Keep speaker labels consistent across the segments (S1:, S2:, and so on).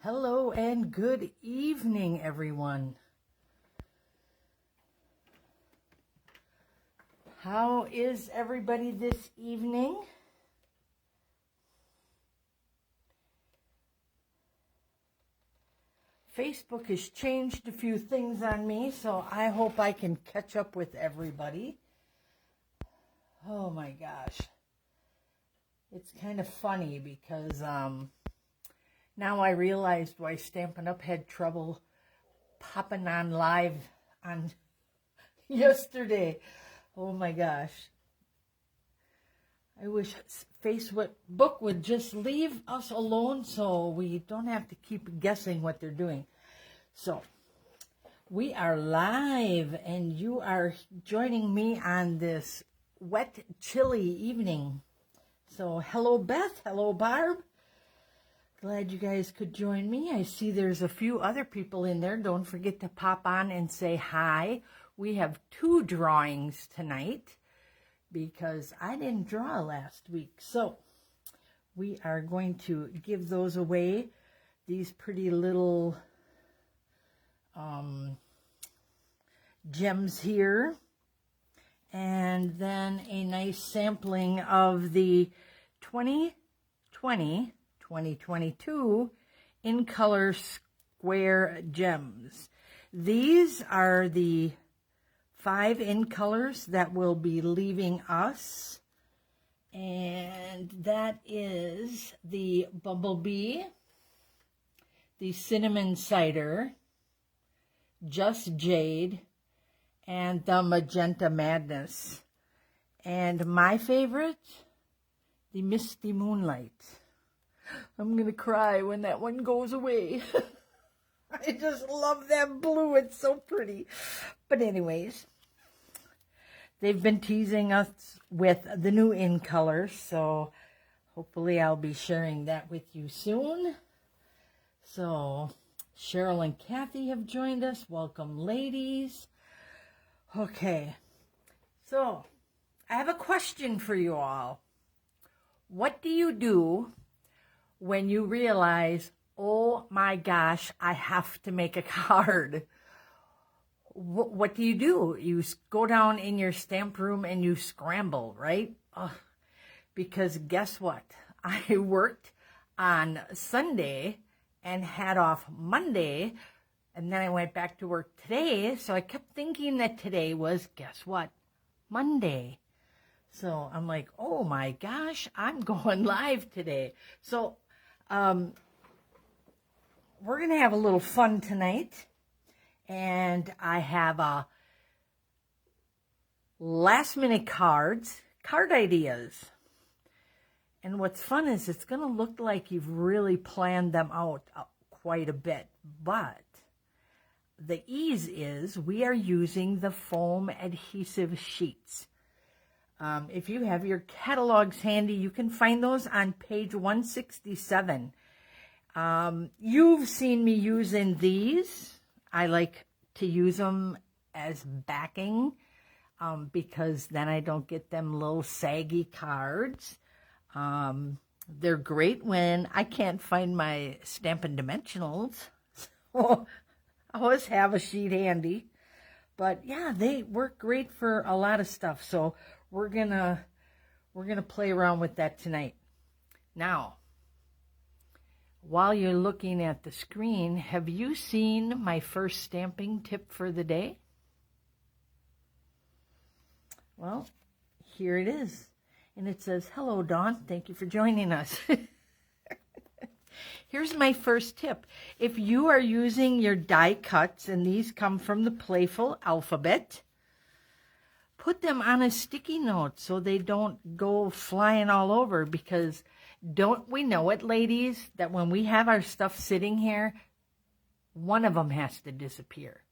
S1: Hello and good evening, everyone. How is everybody this evening? Facebook has changed a few things on me, so I hope I can catch up with everybody. Oh my gosh. It's kind of funny because now I realized why Stampin' Up! Had trouble popping on live on yesterday. Oh my gosh. I wish Facebook would just leave us alone so we don't have to keep guessing what they're doing. So, we are live and you are joining me on this wet, chilly evening. So, hello Beth, hello Barb. Glad you guys could join me. I see there's a few other people in there. Don't forget to pop on and say hi. We have 2 drawings tonight because I didn't draw last week. So we are going to give those away. These pretty little gems here. And then a nice sampling of the 2022 in color square gems. These are the 5 in colors that will be leaving us, and that is the Bumblebee, the Cinnamon Cider, Just Jade, and the Magenta Madness. And my favorite, the Misty Moonlight. I'm gonna cry when that one goes away. I just love that blue. It's so pretty. But anyways, they've been teasing us with the new in colors, so hopefully I'll be sharing that with you soon. So Cheryl and Kathy have joined us. Welcome, ladies. Okay, so I have a question for you all. What do you do when you realize, oh my gosh, I have to make a card? What do? You go down in your stamp room and you scramble, right? Because guess what? I worked on Sunday and had off Monday, and then I went back to work today, so I kept thinking that today was, guess what? Monday. So I'm like, oh my gosh, I'm going live today. So we're going to have a little fun tonight. And I have last minute card ideas. And what's fun is it's going to look like you've really planned them out quite a bit. But the ease is we are using the foam adhesive sheets. If you have your catalogs handy, you can find those on page 167. You've seen me using these. I like to use them as backing because then I don't get them little saggy cards. They're great when I can't find my Stampin' Dimensionals. So I always have a sheet handy. But yeah, they work great for a lot of stuff. So we're gonna play around with that tonight. Now, while you're looking at the screen, have you seen my first stamping tip for the day? Well, here it is. And it says, hello, Dawn. Thank you for joining us. Here's my first tip. If you are using your die cuts, and these come from the Playful Alphabet, put them on a sticky note so they don't go flying all over, because don't we know it, ladies, that when we have our stuff sitting here, one of them has to disappear.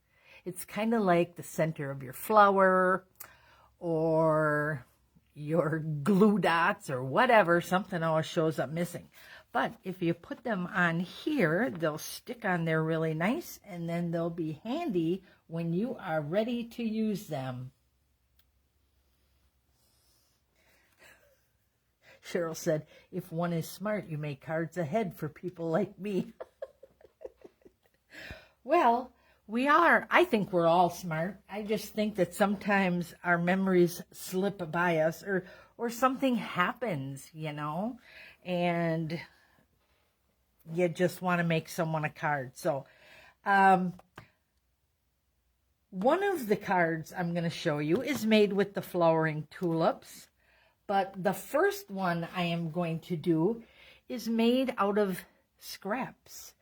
S1: It's kind of like the center of your flower or your glue dots or whatever. Something always shows up missing. But if you put them on here, they'll stick on there really nice, and then they'll be handy when you are ready to use them. Cheryl said, if one is smart, you make cards ahead for people like me. Well, we are. I think we're all smart. I just think that sometimes our memories slip by us, or something happens, and you just want to make someone a card. So, one of the cards I'm going to show you is made with the flowering tulips, but the first one I am going to do is made out of scraps.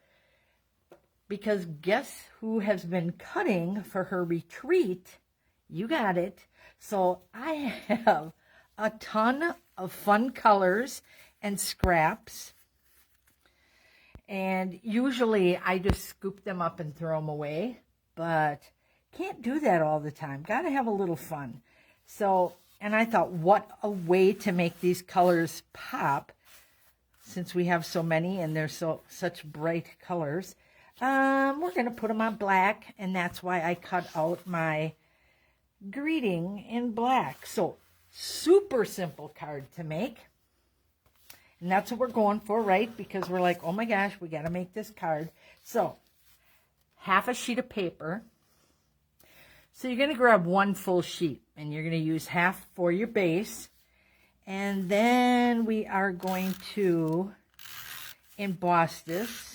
S1: Because guess who has been cutting for her retreat? You got it. So I have a ton of fun colors and scraps. And usually I just scoop them up and throw them away. But can't do that all the time. Got to have a little fun. So, and I thought, what a way to make these colors pop. Since we have so many and they're such bright colors. We're going to put them on black, and that's why I cut out my greeting in black. So, super simple card to make. And that's what we're going for, right? Because we're like, oh my gosh, we got to make this card. So, half a sheet of paper. So, you're going to grab one full sheet, and you're going to use half for your base. And then we are going to emboss this.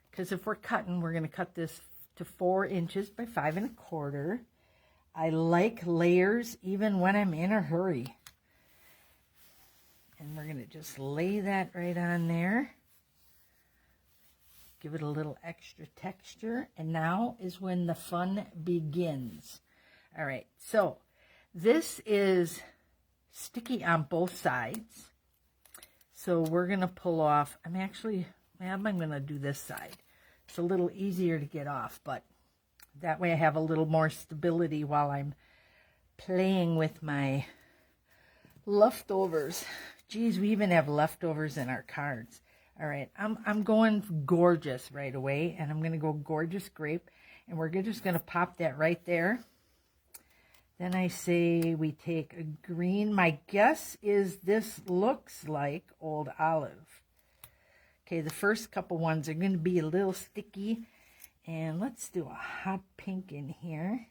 S1: Because if we're cutting, we're going to cut this to 4 inches by 5 1/4. I like layers even when I'm in a hurry. And we're going to just lay that right on there. Give it a little extra texture. And now is when the fun begins. All right, so this is sticky on both sides. So we're going to pull off, I'm going to do this side. It's a little easier to get off, but that way I have a little more stability while I'm playing with my leftovers. Geez, we even have leftovers in our cards. All right, I'm going gorgeous right away, and I'm going to go gorgeous grape, and we're just going to pop that right there. Then I say we take a green. My guess is this looks like old olive. Okay, the first couple ones are going to be a little sticky. And let's do a hot pink in here.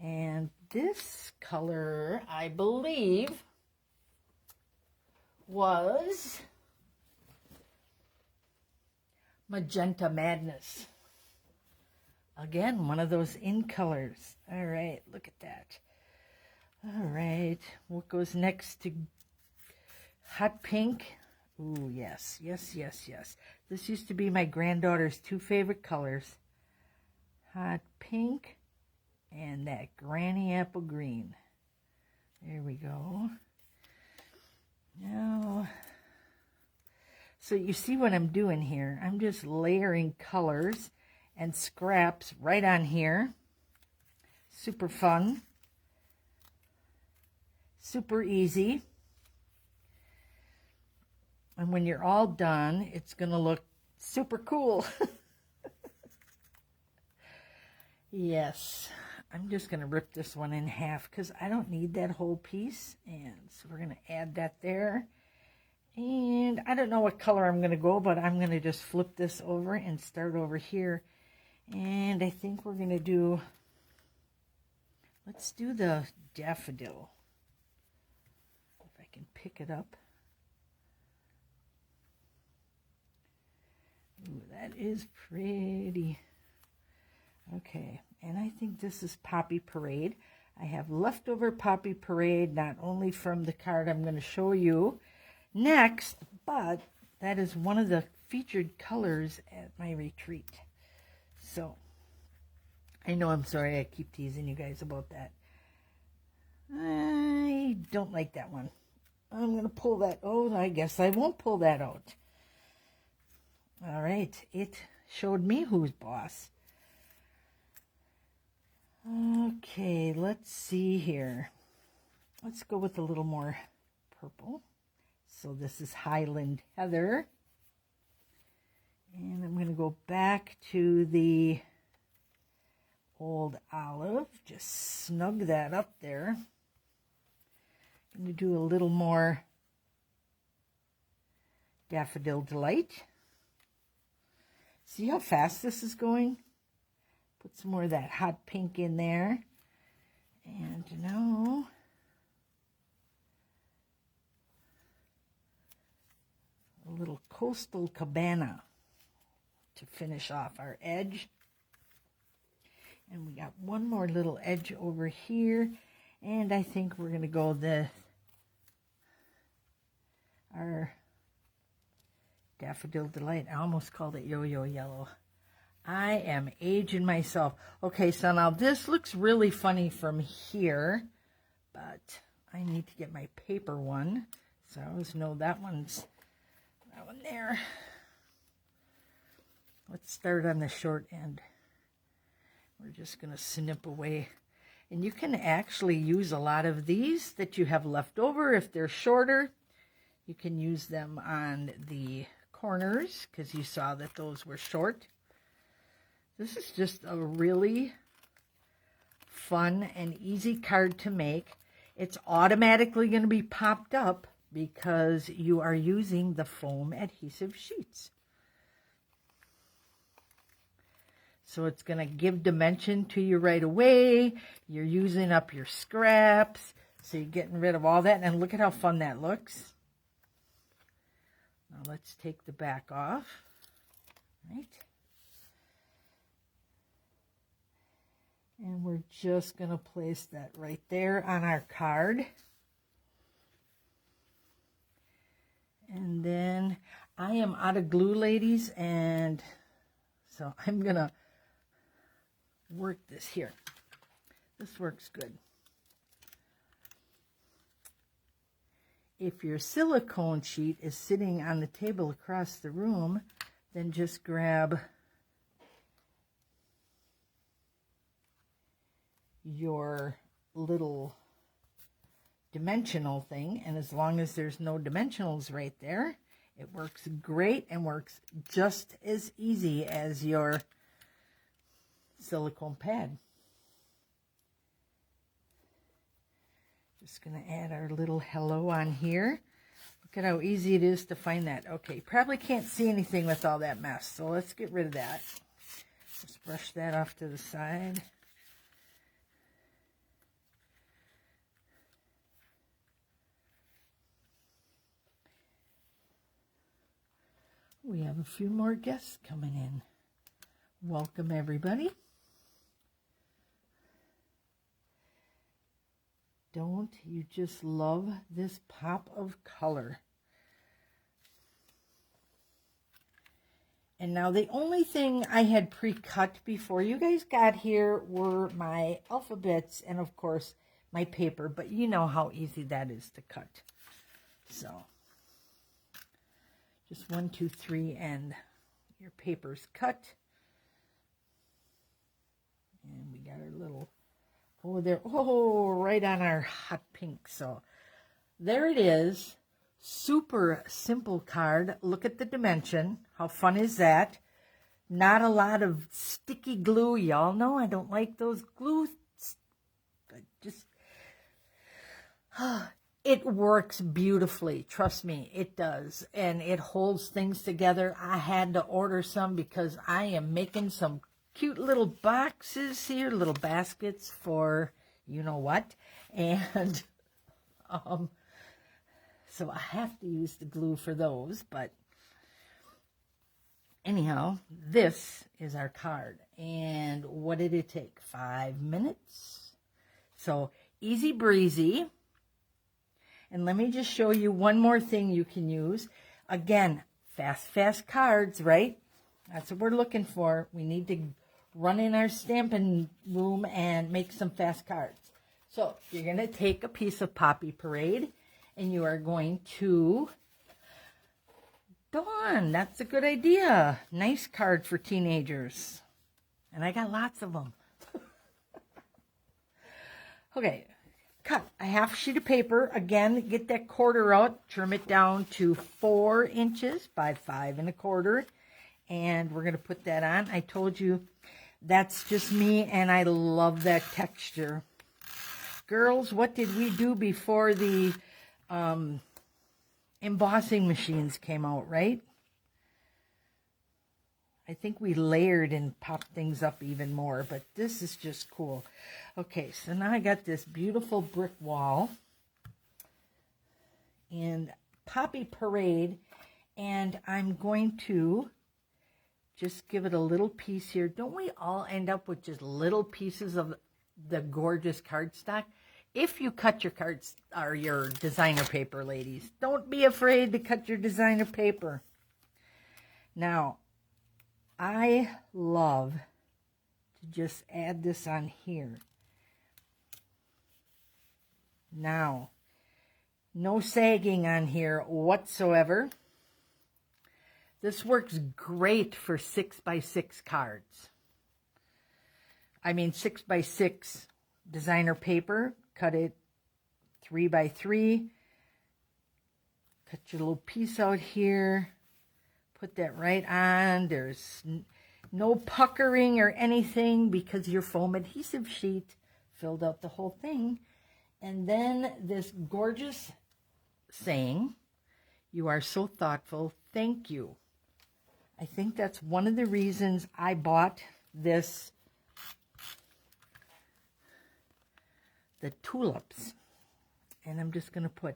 S1: And this color, I believe, was Magenta Madness. Again, one of those in colors. All right, look at that. All right, what goes next to hot pink? Ooh, yes, yes, yes, yes. This used to be my granddaughter's 2 favorite colors. Hot pink and that granny apple green. There we go. Now, so you see what I'm doing here. I'm just layering colors and scraps right on here. Super fun. Super easy. And when you're all done, it's going to look super cool. Yes, I'm just going to rip this one in half because I don't need that whole piece. And so we're going to add that there. And I don't know what color I'm going to go, but I'm going to just flip this over and start over here. And I think we're going to do, let's do the daffodil. If I can pick it up. Ooh, that is pretty. Okay, and I think this is Poppy Parade. I have leftover Poppy Parade, not only from the card I'm going to show you next, but that is one of the featured colors at my retreat. So, I know I'm sorry I keep teasing you guys about that. I don't like that one. I'm going to pull that. Oh, I guess I won't pull that out. All right, it showed me who's boss. Okay, let's see here. Let's go with a little more purple. So this is Highland Heather. And I'm going to go back to the old olive. Just snug that up there. I'm going to do a little more Daffodil Delight. See how fast this is going? Put some more of that hot pink in there. And now a little coastal cabana to finish off our edge. And we got one more little edge over here. And I think we're going to go our Daffodil Delight. I almost called it Yo-Yo Yellow. I am aging myself. Okay, so now this looks really funny from here, but I need to get my paper one. So I always know that one there. Let's start on the short end. We're just going to snip away. And you can actually use a lot of these that you have left over if they're shorter. You can use them on the corners because you saw that those were short. This is just a really fun and easy card to make. It's automatically going to be popped up because you are using the foam adhesive sheets. So it's going to give dimension to you right away. You're using up your scraps. So you're getting rid of all that. And look at how fun that looks. Now let's take the back off. Right. And we're just going to place that right there on our card. And then I am out of glue, ladies, and so I'm going to work this here. This works good. If your silicone sheet is sitting on the table across the room, then just grab your little dimensional thing, and as long as there's no dimensionals right there, it works great and works just as easy as your silicone pad. Just going to add our little hello on here. Look at how easy it is to find that. Okay, probably can't see anything with all that mess, so let's get rid of that. Just brush that off to the side. We have a few more guests coming in. Welcome, everybody. Don't you just love this pop of color? And now the only thing I had pre-cut before you guys got here were my alphabets and, of course, my paper. But you know how easy that is to cut. So just 1, 2, 3, and your paper's cut. And we got our little, oh, there, oh, right on our hot pink. So there it is. Super simple card. Look at the dimension. How fun is that? Not a lot of sticky glue. Y'all know I don't like those glue. It works beautifully. Trust me, it does. And it holds things together. I had to order some because I am making some cute little boxes here, little baskets for you know what. And so I have to use the glue for those. But anyhow, this is our card. And what did it take? 5 minutes. So easy breezy. And let me just show you one more thing you can use. Again, fast cards, right? That's what we're looking for. We need to run in our stamping room and make some fast cards. So you're going to take a piece of Poppy Parade and you are going to, Dawn, that's a good idea. Nice card for teenagers. And I got lots of them. Okay. Cut a half sheet of paper. Again, get that quarter out, trim it down to 4 inches by 5 1/4. And we're going to put that on. I told you that's just me, and I love that texture. Girls, what did we do before the embossing machines came out, right? I think we layered and popped things up even more, but this is just cool. Okay, so now I got this beautiful brick wall and Poppy Parade, and I'm going to just give it a little piece here. Don't we all end up with just little pieces of the gorgeous cardstock? If you cut your cards or your designer paper, ladies, don't be afraid to cut your designer paper. Now, I love to just add this on here. Now, no sagging on here whatsoever. This works great for 6x6 cards. I mean 6x6 designer paper. Cut it 3x3. Cut your little piece out here. Put that right on. There's no puckering or anything because your foam adhesive sheet filled out the whole thing. And then this gorgeous saying, "You are so thoughtful, thank you." I think that's one of the reasons I bought this, the tulips. And I'm just going to put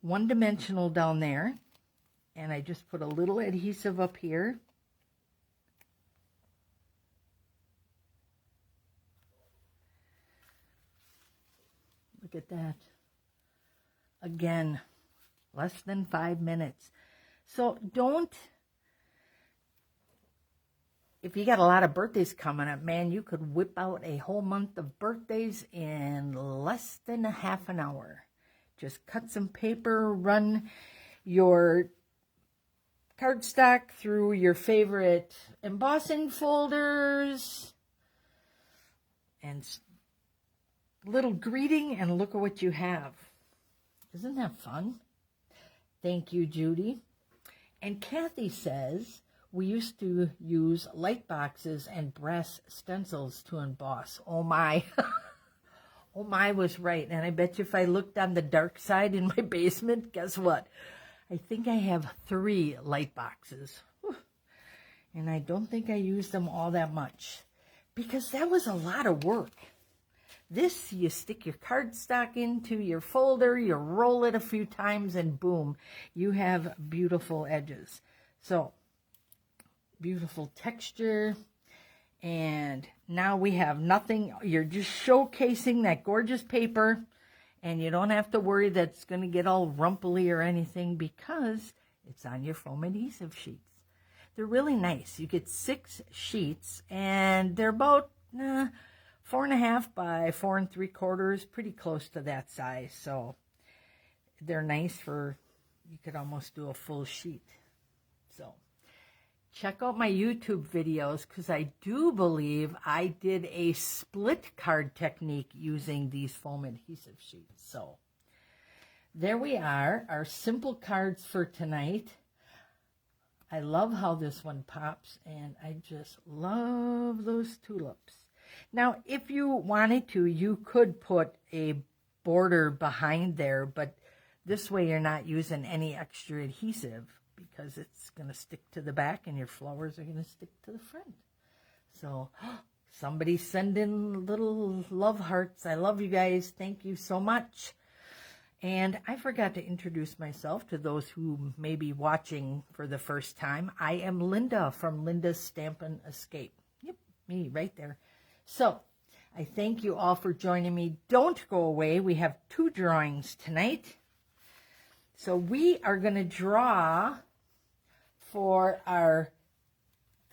S1: one dimensional down there. And I just put a little adhesive up here. Look at that. Again, less than 5 minutes. So don't, if you got a lot of birthdays coming up, man, you could whip out a whole month of birthdays in less than a half an hour. Just cut some paper, run your cardstock through your favorite embossing folders and little greeting, and look at what you have. Isn't that fun? Thank you, Judy. And Kathy says, we used to use light boxes and brass stencils to emboss. Oh my. Oh my was right. And I bet you if I looked on the dark side in my basement, guess what? I think I have 3 light boxes. Whew. And I don't think I used them all that much because that was a lot of work. This, you stick your cardstock into your folder, you roll it a few times, and boom, you have beautiful edges. So, beautiful texture. And now we have nothing. You're just showcasing that gorgeous paper. And you don't have to worry that it's going to get all rumply or anything because it's on your foam adhesive sheets. They're really nice. You get 6 sheets, and they're about 4.5 by 4 3/4, pretty close to that size. So they're nice for, you could almost do a full sheet. So check out my YouTube videos because I do believe I did a split card technique using these foam adhesive sheets. So there we are, our simple cards for tonight. I love how this one pops, and I just love those tulips. Now, if you wanted to, you could put a border behind there, but this way you're not using any extra adhesive, because it's going to stick to the back and your flowers are going to stick to the front. So somebody send in little love hearts. I love you guys. Thank you so much. And I forgot to introduce myself to those who may be watching for the first time. I am Linda from Linda's Stampin' Escape. Yep, me right there. So I thank you all for joining me. Don't go away. We have 2 drawings tonight. So we are going to draw for our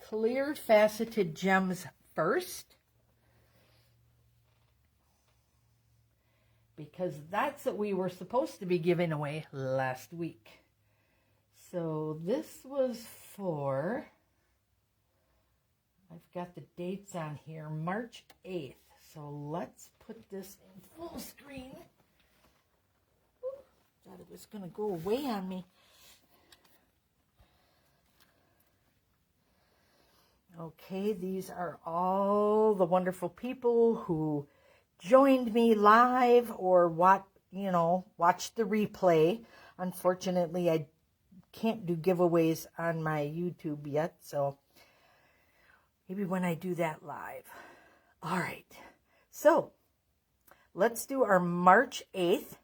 S1: clear faceted gems first, because that's what we were supposed to be giving away last week. So this was for, I've got the dates on here, March 8th. So let's put this in full screen. Ooh, thought it was going to go away on me. Okay, these are all the wonderful people who joined me live or watched the replay. Unfortunately, I can't do giveaways on my YouTube yet, so Maybe when I do that live. All right. So let's do our March 8th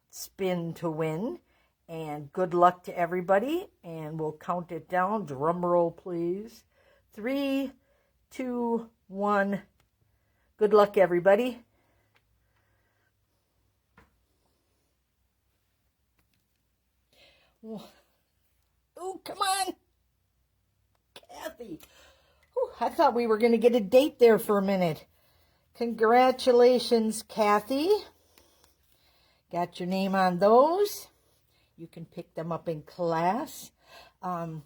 S1: spin to win. And good luck to everybody. And we'll count it down. Drum roll, please. 3, 2, 1. Good luck, everybody. Oh, come on. Kathy. Ooh, I thought we were going to get a date there for a minute. Congratulations, Kathy. Got your name on those. You can pick them up in class. And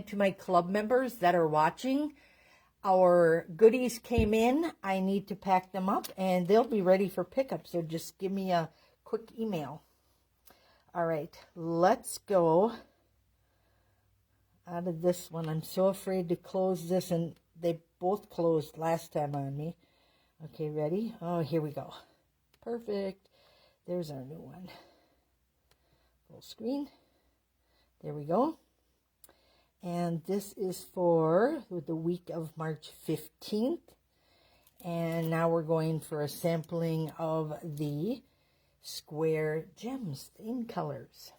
S1: to my club members that are watching, our goodies came in. I need to pack them up, and they'll be ready for pickup. So just give me a quick email. All right, let's go out of this one. I'm so afraid to close this, and they both closed last time on me. Okay, ready? Oh, here we go. Perfect. There's our new one. Full screen. There we go. And this is for the week of March 15th. And now we're going for a sampling of the square gems in colors.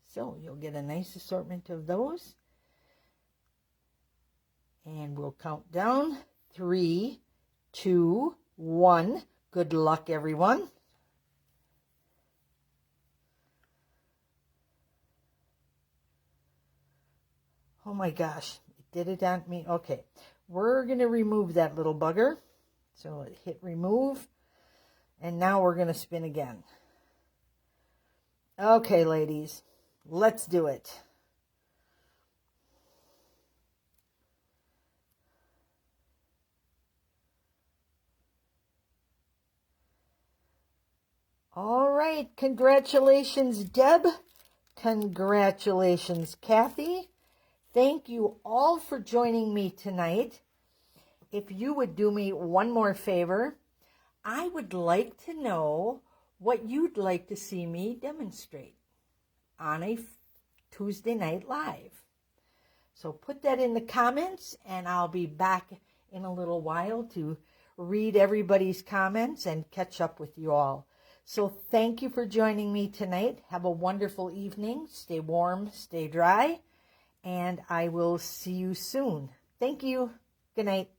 S1: So you'll get a nice assortment of those. And we'll count down. 3, 2, 1. Good luck, everyone. Oh my gosh, it did it on me. Okay, we're going to remove that little bugger. So hit remove. And now we're going to spin again. Okay, ladies, let's do it. All right, congratulations, Deb. Congratulations, Kathy. Thank you all for joining me tonight. If you would do me one more favor, I would like to know what you'd like to see me demonstrate on a Tuesday night live. So put that in the comments, and I'll be back in a little while to read everybody's comments and catch up with you all. So thank you for joining me tonight. Have a wonderful evening. Stay warm, stay dry, and I will see you soon. Thank you. Good night.